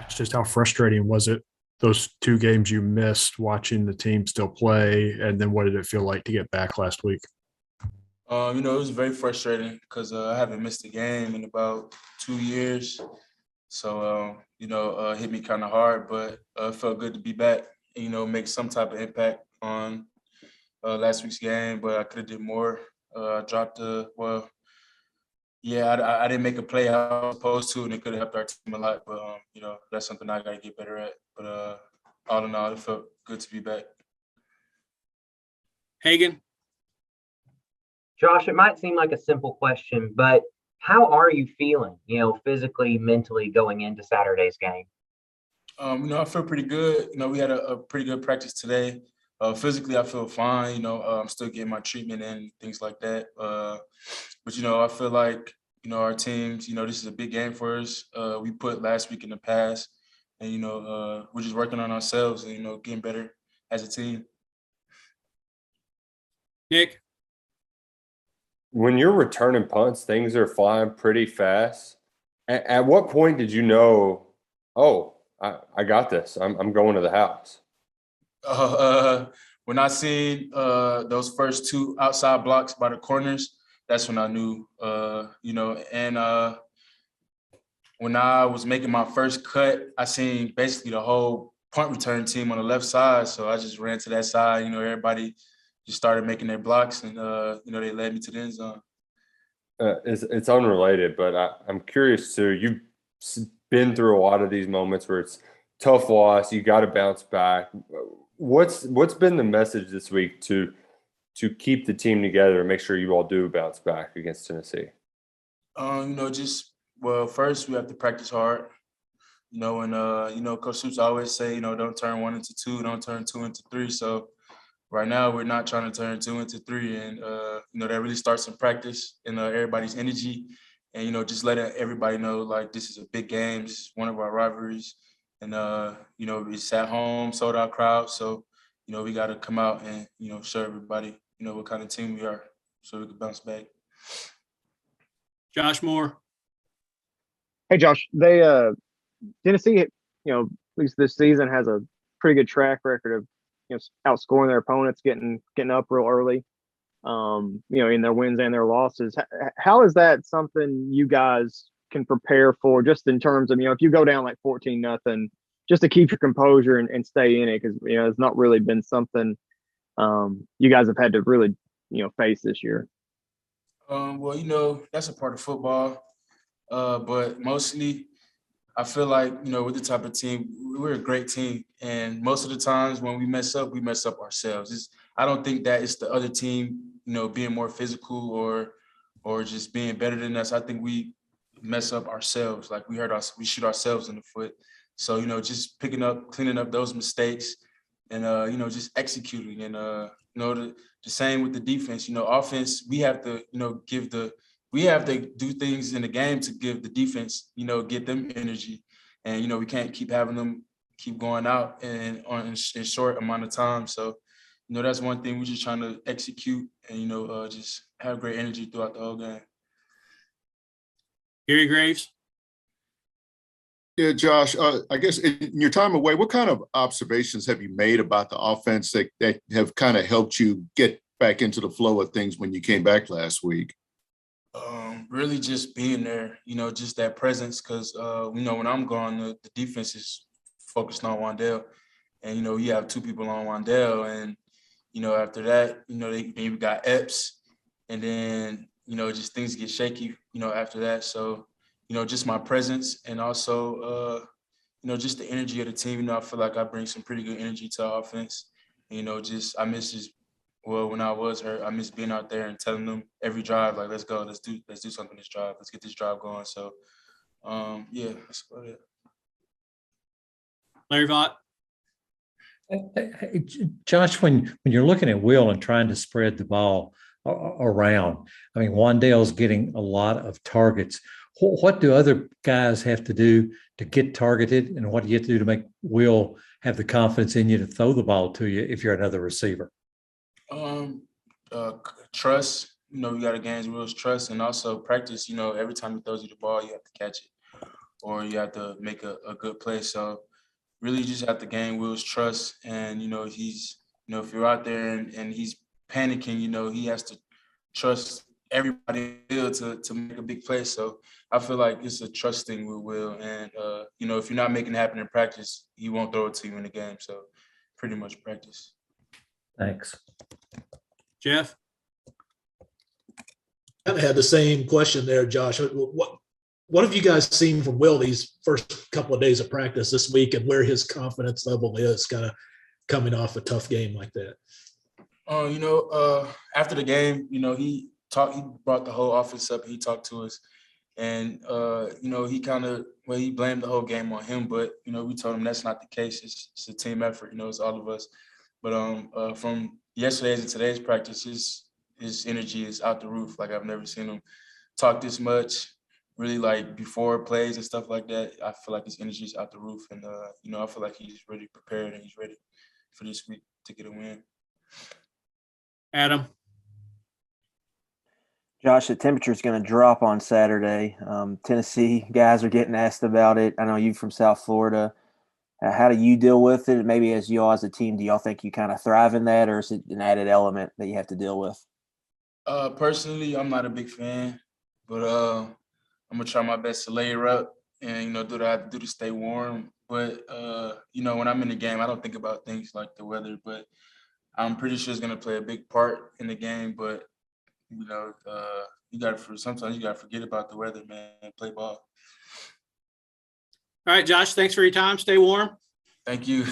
just how frustrating was it, those two games you missed, watching the team still play, and then what did it feel like to get back last week? It was very frustrating because I haven't missed a game in about 2 years. So, it hit me kind of hard, but it felt good to be back and, make some type of impact on last week's game, but I could have did more. I dropped I didn't make a play how I was supposed to, and it could have helped our team a lot. But, that's something I got to get better at. But all in all, it felt good to be back. Hagan? Josh, it might seem like a simple question, but how are you feeling, physically, mentally going into Saturday's game? I feel pretty good. We had a pretty good practice today. Physically, I feel fine. I'm still getting my treatment and things like that. But I feel like, our teams, this is a big game for us. We put last week in the past, and, we're just working on ourselves and, getting better as a team. Nick? When you're returning punts, things are flying pretty fast. At what point did you know, oh, I got this. I'm going to the house? When I seen those first two outside blocks by the corners, that's when I knew, and when I was making my first cut, I seen basically the whole punt return team on the left side. So I just ran to that side. Everybody just started making their blocks, and they led me to the end zone. It's unrelated, but I'm curious too. You've been through a lot of these moments where it's tough loss, you got to bounce back. What's been the message this week to keep the team together and make sure you all do bounce back against Tennessee? First we have to practice hard. Coach Stoops always say, don't turn 1 into 2, don't turn 2 into 3. So right now, we're not trying to turn 2 into 3, and that really starts in practice and everybody's energy, and just letting everybody know like this is a big game, this is one of our rivalries, and it's at home, sold out crowd, so we got to come out and show everybody what kind of team we are, so we can bounce back. Josh Moore? Hey, Josh, Tennessee, at least this season has a pretty good track record of outscoring their opponents, getting up real early, in their wins and their losses. How is that something you guys can prepare for, just in terms of, if you go down like 14-0, just to keep your composure and stay in it? Because, it's not really been something you guys have had to really, face this year. That's a part of football. But mostly, I feel like, with the type of team, we're a great team. And most of the times when we mess up ourselves. I don't think that it's the other team, being more physical or just being better than us. I think we mess up ourselves. Like we shoot ourselves in the foot. So, just cleaning up those mistakes and, just executing. And, the same with the defense. Offense, we have to, we have to do things in the game to give the defense, get them energy. And, we can't keep having them keep going out in short amount of time. So, that's one thing we're just trying to execute and, just have great energy throughout the whole game. Gary Graves? Yeah, Josh, I guess in your time away, what kind of observations have you made about the offense that have kind of helped you get back into the flow of things when you came back last week? Really just being there, just that presence, because, when I'm gone, the defense is focused on Wandale. And, you have two people on Wandale. And, after that, then you got Epps. And then, just things get shaky, after that. So, just my presence and also, just the energy of the team. I feel like I bring some pretty good energy to our offense. I miss when I was hurt, I miss being out there and telling them every drive, like, let's go, let's do something this drive, let's get this drive going. So, that's about it. Larry Vaught? Josh, when you're looking at Will and trying to spread the ball around, I mean, Wandale's getting a lot of targets. What do other guys have to do to get targeted, and what do you have to do to make Will have the confidence in you to throw the ball to you if you're another receiver? Trust. We got to gain Will's trust, and also practice. Every time he throws you the ball, you have to catch it, or you have to make a good play. So really just have to gain Will's trust. And, he's, if you're out there and he's panicking, he has to trust everybody to make a big play. So I feel like it's a trust thing with Will. And, if you're not making it happen in practice, he won't throw it to you in the game. So pretty much practice. Thanks. Jeff? I had the same question there, Josh. What have you guys seen from Will these first couple of days of practice this week, and where his confidence level is kind of coming off a tough game like that? After the game, he brought the whole offense up. He talked to us, and he blamed the whole game on him. But we told him that's not the case. It's a team effort. It's all of us. But from yesterday's and today's practice, his energy is out the roof. Like, I've never seen him talk this much. Really, like, before plays and stuff like that, I feel like his energy is out the roof. And, I feel like he's really prepared and he's ready for this week to get a win. Adam? Josh, the temperature is going to drop on Saturday. Tennessee guys are getting asked about it. I know you from South Florida. How do you deal with it? Maybe as y'all as a team, do y'all think you kind of thrive in that, or is it an added element that you have to deal with? Personally, I'm not a big fan, but I'm gonna try my best to layer up and do what I have to do to stay warm. But when I'm in the game, I don't think about things like the weather. But I'm pretty sure it's gonna play a big part in the game. But sometimes you gotta forget about the weather, man, and play ball. All right, Josh, thanks for your time. Stay warm. Thank you.